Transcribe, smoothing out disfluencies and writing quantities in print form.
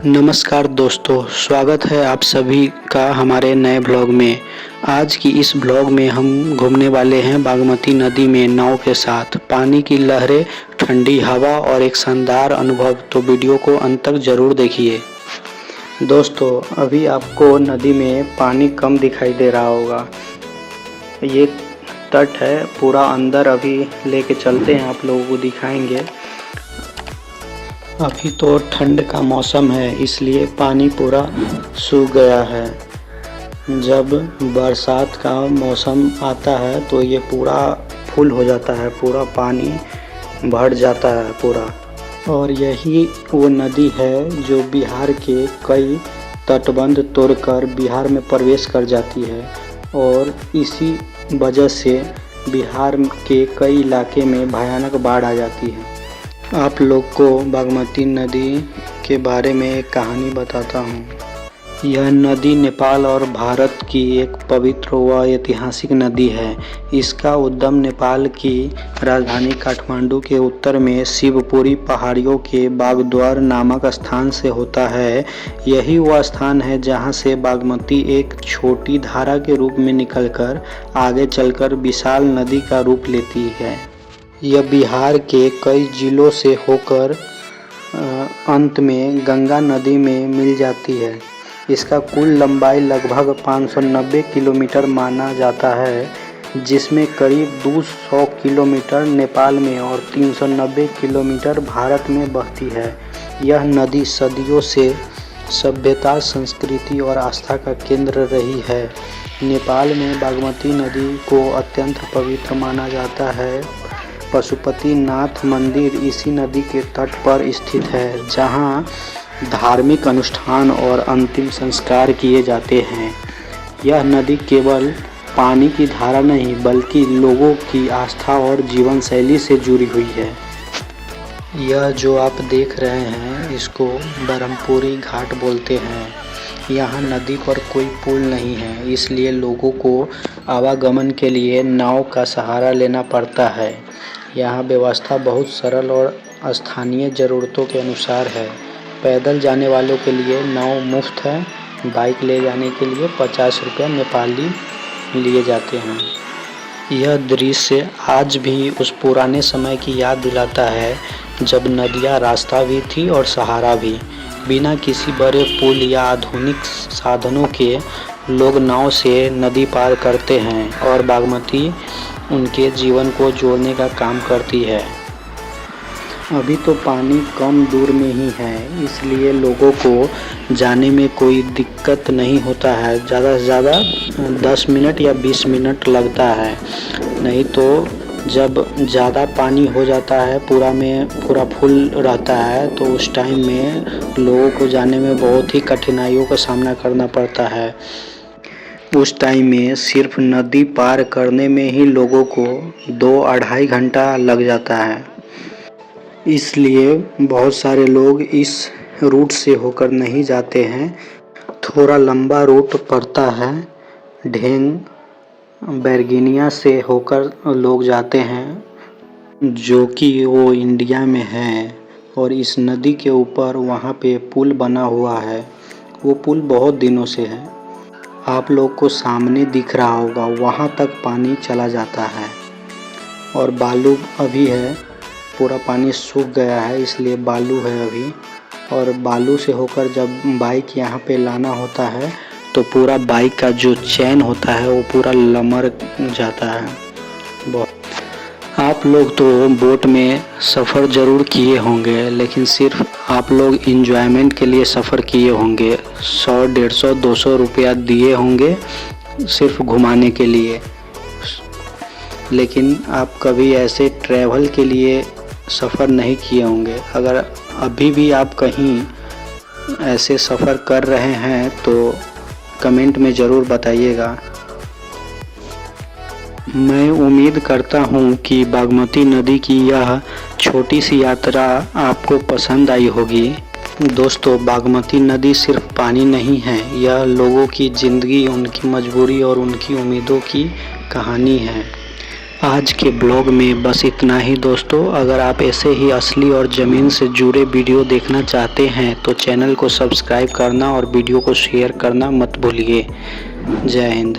नमस्कार दोस्तों, स्वागत है आप सभी का हमारे नए ब्लॉग में। आज की इस ब्लॉग में हम घूमने वाले हैं बागमती नदी में नाव के साथ। पानी की लहरें, ठंडी हवा और एक शानदार अनुभव, तो वीडियो को अंत तक ज़रूर देखिए। दोस्तों, अभी आपको नदी में पानी कम दिखाई दे रहा होगा। ये तट है, पूरा अंदर अभी लेके चलते हैं, आप लोगों को दिखाएंगे। अभी तो ठंड का मौसम है, इसलिए पानी पूरा सूख गया है। जब बरसात का मौसम आता है तो ये पूरा फुल हो जाता है, पूरा पानी भर जाता है पूरा। और यही वो नदी है जो बिहार के कई तटबंध तोड़कर बिहार में प्रवेश कर जाती है, और इसी वजह से बिहार के कई इलाके में भयानक बाढ़ आ जाती है। आप लोग को बागमती नदी के बारे में एक कहानी बताता हूँ। यह नदी नेपाल और भारत की एक पवित्र व ऐतिहासिक नदी है। इसका उद्गम नेपाल की राजधानी काठमांडू के उत्तर में शिवपुरी पहाड़ियों के बागद्वार नामक स्थान से होता है। यही वह स्थान है जहाँ से बागमती एक छोटी धारा के रूप में निकलकर आगे चलकर विशाल नदी का रूप लेती है। यह बिहार के कई जिलों से होकर अंत में गंगा नदी में मिल जाती है। इसका कुल लंबाई लगभग 590 किलोमीटर माना जाता है, जिसमें करीब 200 किलोमीटर नेपाल में और 390 किलोमीटर भारत में बहती है। यह नदी सदियों से सभ्यता, संस्कृति और आस्था का केंद्र रही है। नेपाल में बागमती नदी को अत्यंत पवित्र माना जाता है। पशुपति नाथ मंदिर इसी नदी के तट पर स्थित है, जहां धार्मिक अनुष्ठान और अंतिम संस्कार किए जाते हैं। यह नदी केवल पानी की धारा नहीं, बल्कि लोगों की आस्था और जीवन शैली से जुड़ी हुई है। यह जो आप देख रहे हैं, इसको ब्रह्मपुरी घाट बोलते हैं। यहाँ नदी पर कोई पुल नहीं है, इसलिए लोगों को आवागमन के लिए नाव का सहारा लेना पड़ता है। यहाँ व्यवस्था बहुत सरल और स्थानीय ज़रूरतों के अनुसार है। पैदल जाने वालों के लिए नाव मुफ्त है। बाइक ले जाने के लिए 50 रुपया नेपाली लिए जाते हैं। यह दृश्य आज भी उस पुराने समय की याद दिलाता है, जब नदियाँ रास्ता भी थी और सहारा भी। बिना किसी बड़े पुल या आधुनिक साधनों के लोग नाव से नदी पार करते हैं, और बागमती उनके जीवन को जोड़ने का काम करती है। अभी तो पानी कम दूर में ही है, इसलिए लोगों को जाने में कोई दिक्कत नहीं होता है। ज़्यादा से ज़्यादा 10 मिनट या 20 मिनट लगता है। नहीं तो जब ज़्यादा पानी हो जाता है, पूरा फुल रहता है, तो उस टाइम में लोगों को जाने में बहुत ही कठिनाइयों का सामना करना पड़ता है। उस टाइम में सिर्फ नदी पार करने में ही लोगों को 2-2.5 घंटा लग जाता है। इसलिए बहुत सारे लोग इस रूट से होकर नहीं जाते हैं। थोड़ा लंबा रूट पड़ता है, ढेंग बैरगनिया से होकर लोग जाते हैं, जो कि वो इंडिया में है। और इस नदी के ऊपर वहाँ पे पुल बना हुआ है। वो पुल बहुत दिनों से है। आप लोग को सामने दिख रहा होगा, वहाँ तक पानी चला जाता है। और बालू अभी है, पूरा पानी सूख गया है, इसलिए बालू है अभी। और बालू से होकर जब बाइक यहाँ पे लाना होता है, तो पूरा बाइक का जो चैन होता है वो पूरा लमर जाता है। बहुत आप लोग तो बोट में सफ़र ज़रूर किए होंगे, लेकिन सिर्फ आप लोग इंजॉयमेंट के लिए सफ़र किए होंगे। 100, 150, 200 रुपया दिए होंगे सिर्फ घुमाने के लिए। लेकिन आप कभी ऐसे ट्रैवल के लिए सफ़र नहीं किए होंगे। अगर अभी भी आप कहीं ऐसे सफ़र कर रहे हैं तो कमेंट में ज़रूर बताइएगा। मैं उम्मीद करता हूँ कि बागमती नदी की यह छोटी सी यात्रा आपको पसंद आई होगी। दोस्तों, बागमती नदी सिर्फ पानी नहीं है, यह लोगों की ज़िंदगी, उनकी मजबूरी और उनकी उम्मीदों की कहानी है। आज के ब्लॉग में बस इतना ही दोस्तों। अगर आप ऐसे ही असली और ज़मीन से जुड़े वीडियो देखना चाहते हैं तो चैनल को सब्सक्राइब करना और वीडियो को शेयर करना मत भूलिए। जय हिंद।